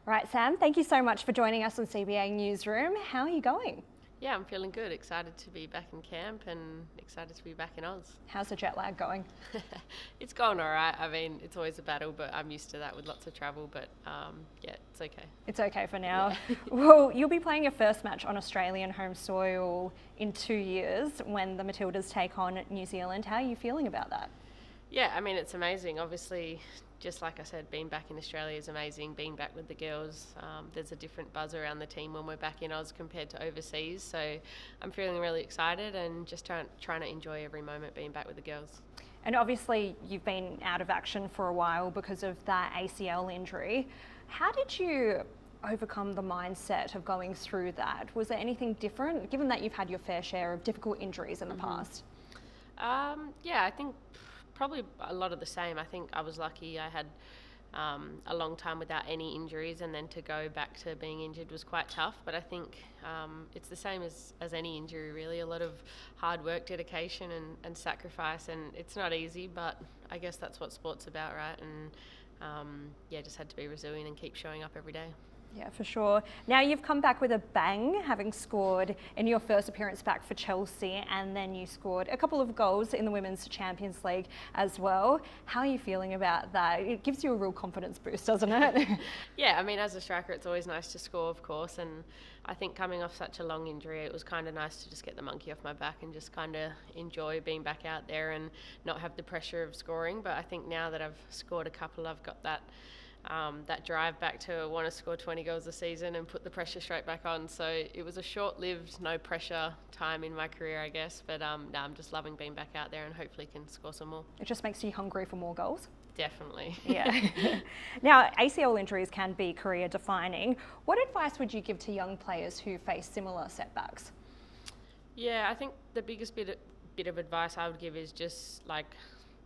Right, Sam, thank you so much for joining us on CBA Newsroom. How are you going? Yeah, I'm feeling good. Excited to be back in camp and excited to be back in Oz. How's the jet lag going? It's going all right. I mean, it's always a battle, but I'm used to that with lots of travel. But yeah, it's okay. It's okay for now. Yeah. Well, you'll be playing your first match on Australian home soil in 2 years when the Matildas take on New Zealand. How are you feeling about that? Yeah, I mean, it's amazing. Obviously, just like I said, being back in Australia is amazing. Being back with the girls, there's a different buzz around the team when we're back in Oz compared to overseas. So I'm feeling really excited and just trying to enjoy every moment being back with the girls. And obviously, you've been out of action for a while because of that ACL injury. How did you overcome the mindset of going through that? Was there anything different, given that you've had your fair share of difficult injuries in the past? Yeah, I think probably a lot of the same. I think I was lucky. I had a long time without any injuries, and then to go back to being injured was quite tough. But I think it's the same as any injury, really. A lot of hard work, dedication, and sacrifice, and it's not easy, but I guess that's what sport's about, right? And yeah, just had to be resilient and keep showing up every day. Yeah, for sure. Now you've come back with a bang, having scored in your first appearance back for Chelsea, and then you scored a couple of goals in the Women's Champions League as well. How are you feeling about that? It gives you a real confidence boost, doesn't it? Yeah, I mean, as a striker, it's always nice to score, of course, and I think coming off such a long injury, it was kind of nice to just get the monkey off my back and just kind of enjoy being back out there and not have the pressure of scoring. But I think now that I've scored a couple, I've got that drive back to want to score 20 goals a season and put the pressure straight back on. So it was a short-lived, no pressure time in my career, I guess. But no, I'm just loving being back out there and hopefully can score some more. It just makes you hungry for more goals. Definitely. Yeah. Now, ACL injuries can be career defining. What advice would you give to young players who face similar setbacks? Yeah, I think the biggest bit of advice I would give is just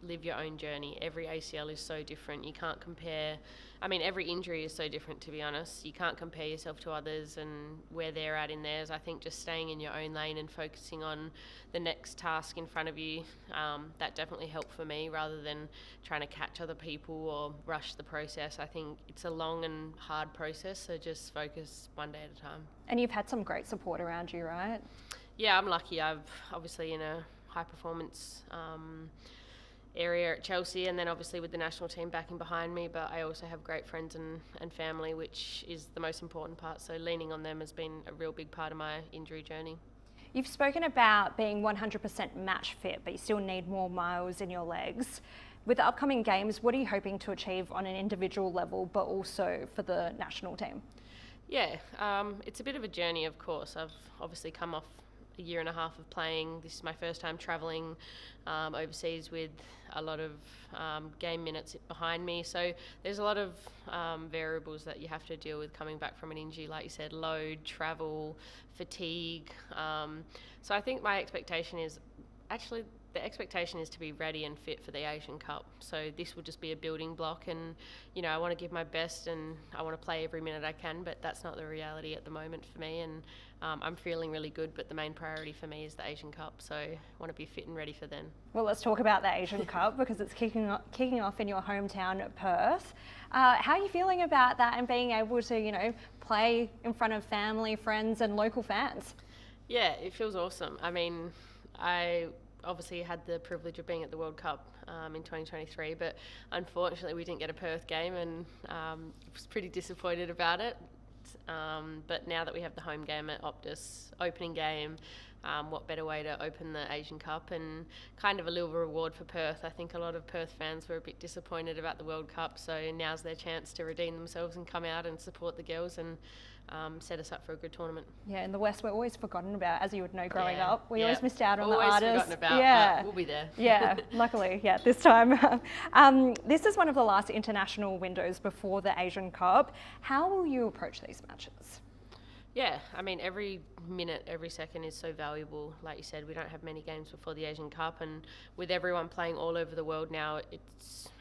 live your own journey. Every ACL is so different. You can't compare. I mean, every injury is so different, to be honest. You can't compare yourself to others and where they're at in theirs. I think just staying in your own lane and focusing on the next task in front of you, that definitely helped for me rather than trying to catch other people or rush the process. I think it's a long and hard process, so just focus one day at a time. And you've had some great support around you, right? Yeah, I'm lucky. I've obviously in a high performance area at Chelsea, and then obviously with the national team backing behind me, but I also have great friends and family, which is the most important part. So leaning on them has been a real big part of my injury journey. You've spoken about being 100% match fit, but you still need more miles in your legs. With the upcoming games, what are you hoping to achieve on an individual level, but also for the national team? Yeah, it's a bit of a journey, of course. I've obviously come off a year and a half of playing. This is my first time travelling overseas with a lot of game minutes behind me. So there's a lot of variables that you have to deal with coming back from an injury, like you said, load, travel, fatigue. So I think my expectation is the expectation is to be ready and fit for the Asian Cup. So this will just be a building block, and I want to give my best and I want to play every minute I can, but that's not the reality at the moment for me, and I'm feeling really good, but the main priority for me is the Asian Cup, so I want to be fit and ready for then. Well, let's talk about the Asian Cup because it's kicking off in your hometown, Perth. How are you feeling about that and being able to, play in front of family, friends and local fans? Yeah, it feels awesome. I mean, I obviously had the privilege of being at the World Cup in 2023, but unfortunately we didn't get a Perth game, and I was pretty disappointed about it. But now that we have the home game at Optus, opening game, what better way to open the Asian Cup, and kind of a little reward for Perth. I think a lot of Perth fans were a bit disappointed about the World Cup, so now's their chance to redeem themselves and come out and support the girls and set us up for a good tournament. Yeah, in the West we're always forgotten about, as you would know growing up. We always missed out on always the artists. Forgotten about, but we'll be there. Yeah, luckily, this time. This is one of the last international windows before the Asian Cup. How will you approach these matches? Yeah, I mean, every minute, every second is so valuable. Like you said, we don't have many games before the Asian Cup, and with everyone playing all over the world now,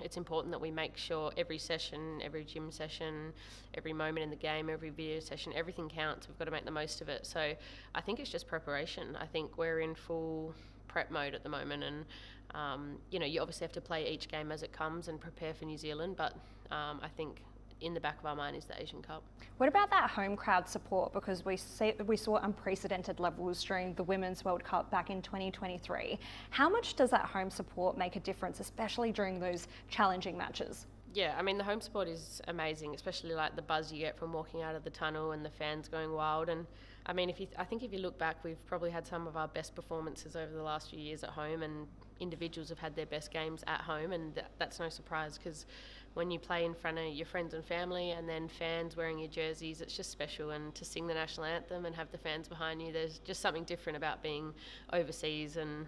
it's important that we make sure every session, every gym session, every moment in the game, every video session, everything counts. We've got to make the most of it. So I think it's just preparation. I think we're in full prep mode at the moment, and you obviously have to play each game as it comes and prepare for New Zealand, but I think in the back of our mind is the Asian Cup. What about that home crowd support? Because we saw unprecedented levels during the Women's World Cup back in 2023. How much does that home support make a difference, especially during those challenging matches? Yeah, I mean, the home support is amazing, especially like the buzz you get from walking out of the tunnel and the fans going wild. And I mean, I think if you look back, we've probably had some of our best performances over the last few years at home, and individuals have had their best games at home, and that's no surprise, because when you play in front of your friends and family and then fans wearing your jerseys, it's just special. And to sing the national anthem and have the fans behind you, there's just something different about being overseas and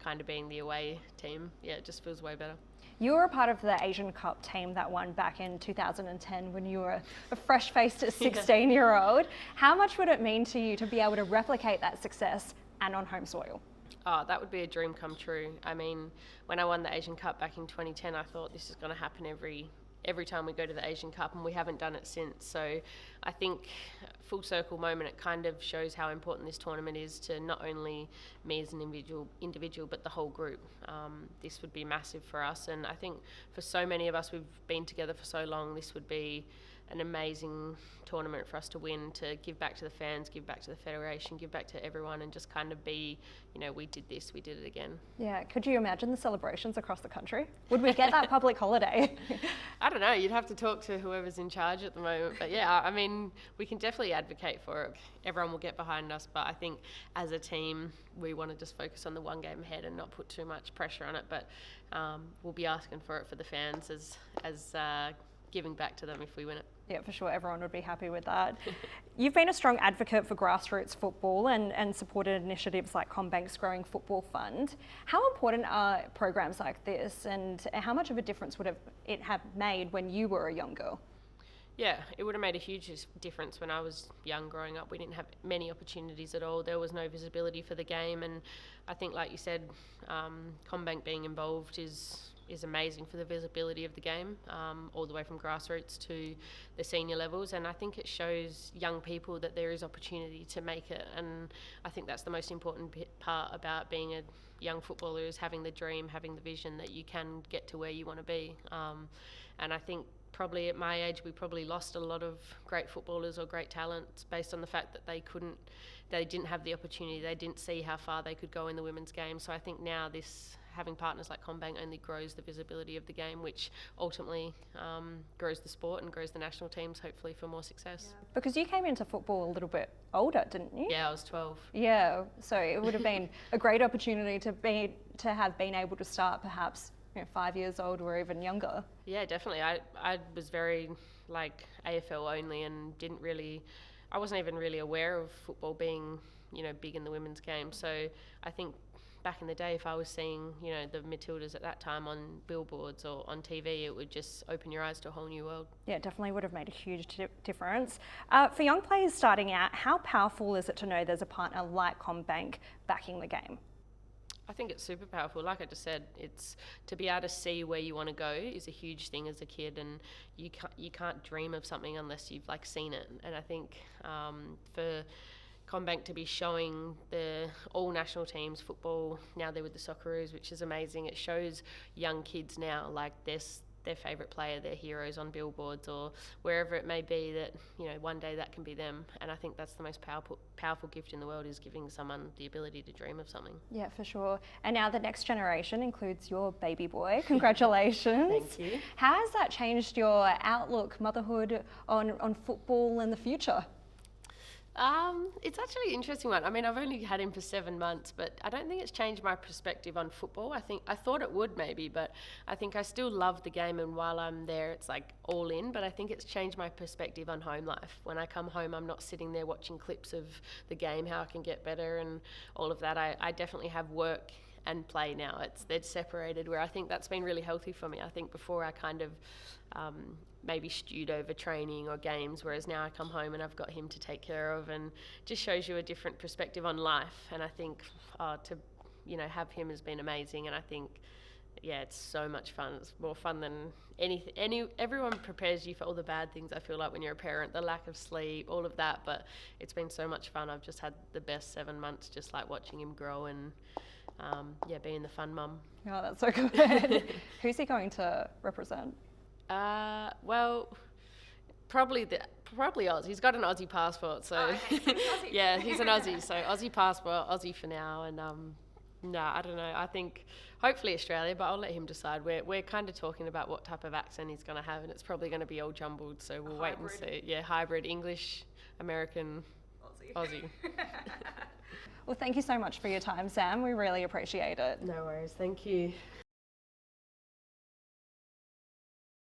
kind of being the away team. Yeah, it just feels way better. You were a part of the Asian Cup team that won back in 2010 when you were a fresh-faced 16-year-old. How much would it mean to you to be able to replicate that success and on home soil? Oh, that would be a dream come true. I mean, when I won the Asian Cup back in 2010, I thought this is going to happen every time we go to the Asian Cup, and we haven't done it since. So I think full circle moment, it kind of shows how important this tournament is to not only me as an individual, but the whole group. This would be massive for us, and I think for so many of us, we've been together for so long, this would be an amazing tournament for us to win, to give back to the fans, give back to the federation, give back to everyone, and just kind of be, we did this, we did it again. Yeah, could you imagine the celebrations across the country? Would we get that public holiday? I don't know, you'd have to talk to whoever's in charge at the moment, but yeah, I mean, we can definitely advocate for it. Everyone will get behind us, but I think as a team, we want to just focus on the one game ahead and not put too much pressure on it, but we'll be asking for it for the fans as giving back to them if we win it. Yeah, for sure. Everyone would be happy with that. You've been a strong advocate for grassroots football and supported initiatives like CommBank's Growing Football Fund. How important are programs like this, and how much of a difference would it have made when you were a young girl? Yeah, it would have made a huge difference when I was young growing up. We didn't have many opportunities at all. There was no visibility for the game, and I think, like you said, CommBank being involved is amazing for the visibility of the game, all the way from grassroots to the senior levels. And I think it shows young people that there is opportunity to make it. And I think that's the most important part about being a young footballer, is having the dream, having the vision that you can get to where you want to be. And I think probably at my age, we probably lost a lot of great footballers or great talents based on the fact that they didn't have the opportunity, they didn't see how far they could go in the women's game. So I think now having partners like CommBank only grows the visibility of the game, which ultimately grows the sport and grows the national teams, hopefully, for more success. Yeah. Because you came into football a little bit older, didn't you? Yeah, I was 12. Yeah, so it would have been a great opportunity to have been able to start perhaps 5 years old or even younger. Yeah, definitely. I was very AFL only, and I wasn't even really aware of football being big in the women's game. So I think back in the day, if I was seeing the Matildas at that time on billboards or on TV, it would just open your eyes to a whole new world. Yeah, it definitely would have made a huge difference. For young players starting out, how powerful is it to know there's a partner like CommBank backing the game? I think it's super powerful. Like I just said, it's to be able to see where you want to go is a huge thing as a kid, and you can't dream of something unless you've seen it. And I think for CommBank to be showing the all national teams football, now they're with the Socceroos, which is amazing. It shows young kids now their favourite player, their heroes on billboards or wherever it may be, that one day that can be them. And I think that's the most powerful gift in the world, is giving someone the ability to dream of something. Yeah, for sure. And now the next generation includes your baby boy. Congratulations. Thank you. How has that changed your outlook, motherhood, on football in the future? It's actually an interesting one. I mean, I've only had him for 7 months, but I don't think it's changed my perspective on football. I thought it would maybe, but I think I still love the game, and while I'm there, it's all in. But I think it's changed my perspective on home life. When I come home, I'm not sitting there watching clips of the game, how I can get better and all of that. I definitely have work and play now. They're separated, where I think that's been really healthy for me. I think before I kind of maybe stewed over training or games, whereas now I come home and I've got him to take care of, and just shows you a different perspective on life. And I think to have him has been amazing, and I think it's so much fun. It's more fun than anything. Everyone prepares you for all the bad things, I feel like, when you're a parent, the lack of sleep, all of that, but it's been so much fun. I've just had the best 7 months, just watching him grow and being the fun mum. Oh, that's so good. Who's he going to represent? Well, Probably Aussie. He's got an Aussie passport, so okay, so he's Aussie. yeah, he's an Aussie. So Aussie passport, Aussie for now, and no, I don't know. I think hopefully Australia, but I'll let him decide. We're kind of talking about what type of accent he's going to have, and it's probably going to be all jumbled. So we'll wait and see. Yeah, hybrid English, American, Aussie. Well, thank you so much for your time, Sam. We really appreciate it. No worries. Thank you.